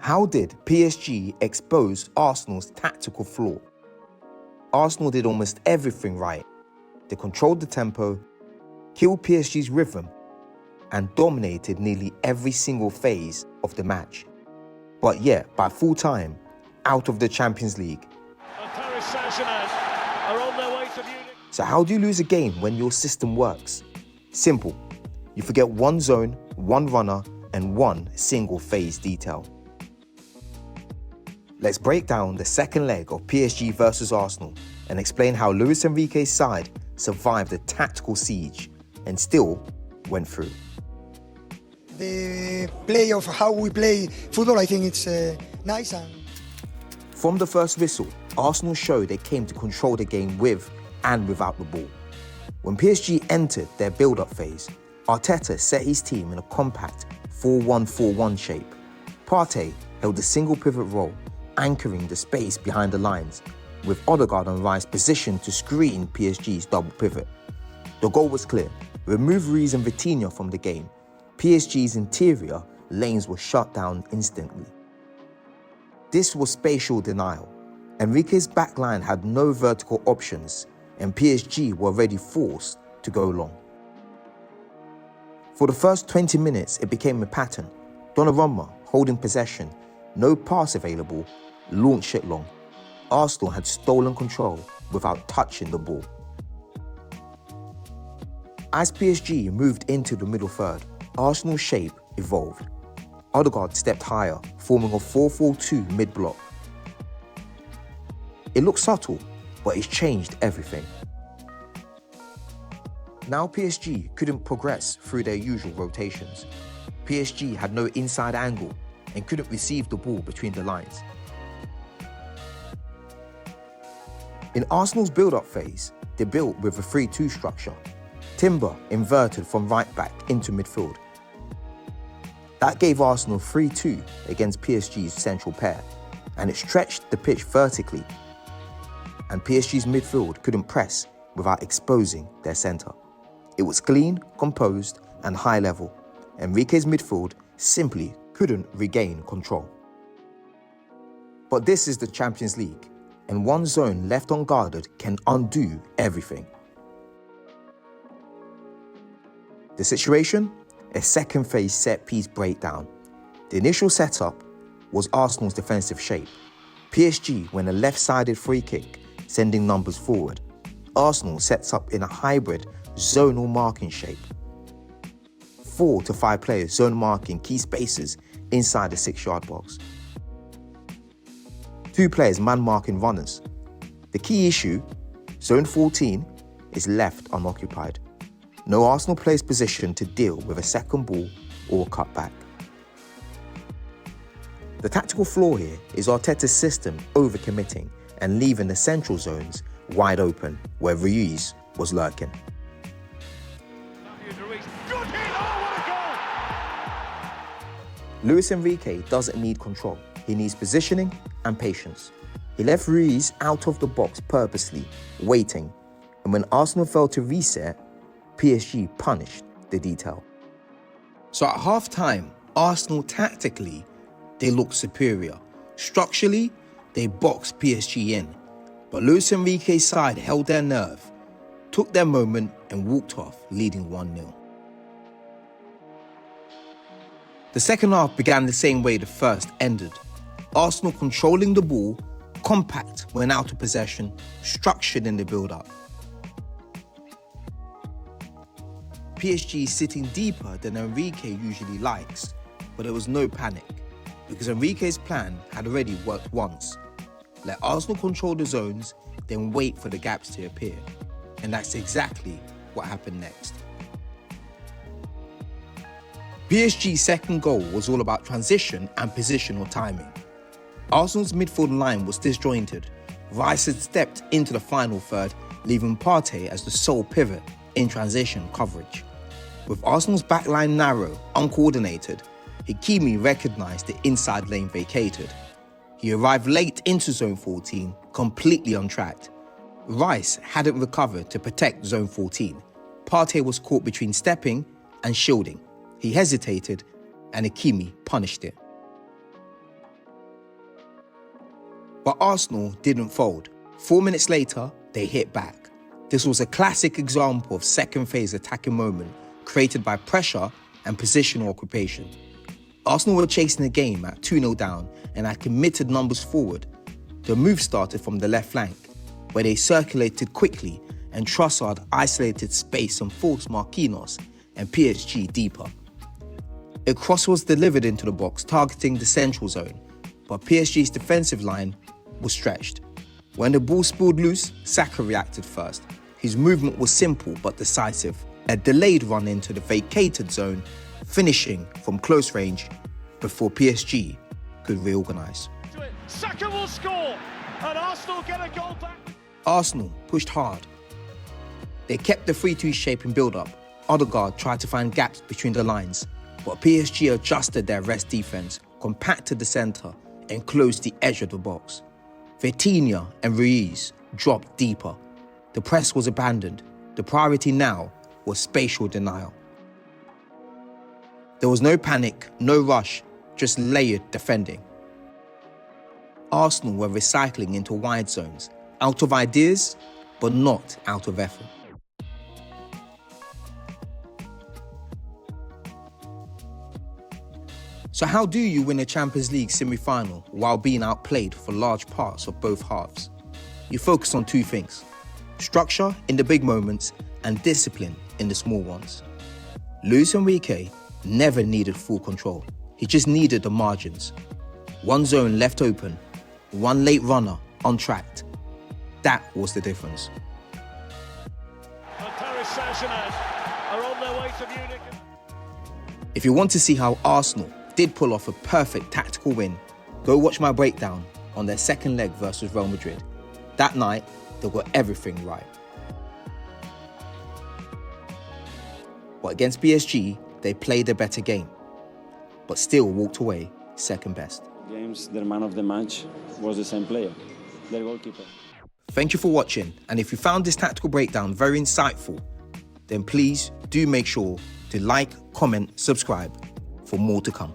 How did PSG expose Arsenal's tactical flaw? Arsenal did almost everything right. They controlled the tempo, killed PSG's rhythm, and dominated nearly every single phase of the match. But yet, by full time, out of the Champions League. So how do you lose a game when your system works? Simple. You forget one zone, one runner, and one single phase detail. Let's break down the second leg of PSG versus Arsenal and explain how Luis Enrique's side survived the tactical siege and still went through. The play of how we play football, I think it's nice. From the first whistle, Arsenal showed they came to control the game with and without the ball. When PSG entered their build-up phase, Arteta set his team in a compact 4-1-4-1 shape. Partey held a single pivot role, anchoring the space behind the lines, with Odegaard and Rice positioned to screen PSG's double pivot. The goal was clear. Remove Ruiz and Vitinha from the game. PSG's interior lanes were shut down instantly. This was spatial denial. Enrique's backline had no vertical options, and PSG were already forced to go long. For the first 20 minutes, it became a pattern. Donnarumma holding possession, no pass available, launch it long. Arsenal had stolen control without touching the ball. As PSG moved into the middle third, Arsenal's shape evolved. Odegaard stepped higher, forming a 4-4-2 mid-block. It looked subtle, but it's changed everything. Now PSG couldn't progress through their usual rotations. PSG had no inside angle and couldn't receive the ball between the lines. In Arsenal's build-up phase, they built with a 3-2 structure. Timber inverted from right back into midfield. That gave Arsenal 3-2 against PSG's central pair, and it stretched the pitch vertically. And PSG's midfield couldn't press without exposing their centre. It was clean, composed, and high level. Enrique's midfield simply couldn't regain control. But this is the Champions League, and one zone left unguarded can undo everything. The situation? A second phase set-piece breakdown. The initial setup was Arsenal's defensive shape. PSG went a left-sided free kick, sending numbers forward. Arsenal sets up in a hybrid zonal marking shape. 4 to 5 players zone marking key spaces inside the 6-yard box. 2 players man marking runners. The key issue, zone 14, is left unoccupied. No Arsenal players positioned to deal with a second ball or cutback. The tactical flaw here is Arteta's system overcommitting and leaving the central zones wide open where Ruiz was lurking. Luis Enrique doesn't need control. He needs positioning and patience. He left Ruiz out of the box purposely, waiting, and when Arsenal failed to reset, PSG punished the detail. So at half-time, Arsenal tactically, they looked superior. Structurally, they boxed PSG in. But Luis Enrique's side held their nerve, took their moment and walked off, leading 1-0. The second half began the same way the first ended. Arsenal controlling the ball, compact when out of possession, structured in the build-up. PSG sitting deeper than Enrique usually likes, but there was no panic, because Enrique's plan had already worked once. Let Arsenal control the zones, then wait for the gaps to appear. And that's exactly what happened next. PSG's second goal was all about transition and positional timing. Arsenal's midfield line was disjointed. Rice had stepped into the final third, leaving Partey as the sole pivot in transition coverage. With Arsenal's backline narrow, uncoordinated, Hakimi recognised the inside lane vacated. He arrived late into zone 14, completely untracked. Rice hadn't recovered to protect zone 14. Partey was caught between stepping and shielding. He hesitated, and Hakimi punished it. But Arsenal didn't fold. 4 minutes later, they hit back. This was a classic example of second phase attacking moment created by pressure and positional occupation. Arsenal were chasing the game at 2-0 down and had committed numbers forward. The move started from the left flank, where they circulated quickly and Trossard isolated space and forced Marquinhos and PSG deeper. A cross was delivered into the box targeting the central zone, but PSG's defensive line was stretched. When the ball spilled loose, Saka reacted first. His movement was simple but decisive. A delayed run into the vacated zone, finishing from close range before PSG could reorganise. Saka will score and Arsenal get a goal back. Arsenal pushed hard. They kept the 3-2 shape and build-up. Odegaard tried to find gaps between the lines, but PSG adjusted their rest defence, compacted the centre and closed the edge of the box. Vitinha and Ruiz dropped deeper. The press was abandoned. The priority now was spatial denial. There was no panic, no rush, just layered defending. Arsenal were recycling into wide zones, out of ideas, but not out of effort. So how do you win a Champions League semi-final while being outplayed for large parts of both halves? You focus on two things: structure in the big moments and discipline in the small ones. Luis Enrique never needed full control. He just needed the margins. One zone left open, one late runner untracked. That was the difference. And Paris Saint-Germain are on their way to Munich. If you want to see how Arsenal did pull off a perfect tactical win, go watch my breakdown on their second leg versus Real Madrid. That night, they got everything right. But against PSG, they played a better game, but still walked away second best. Games, their man of the match was the same player, their goalkeeper. Thank you for watching, and if you found this tactical breakdown very insightful, then please do make sure to like, comment, subscribe for more to come.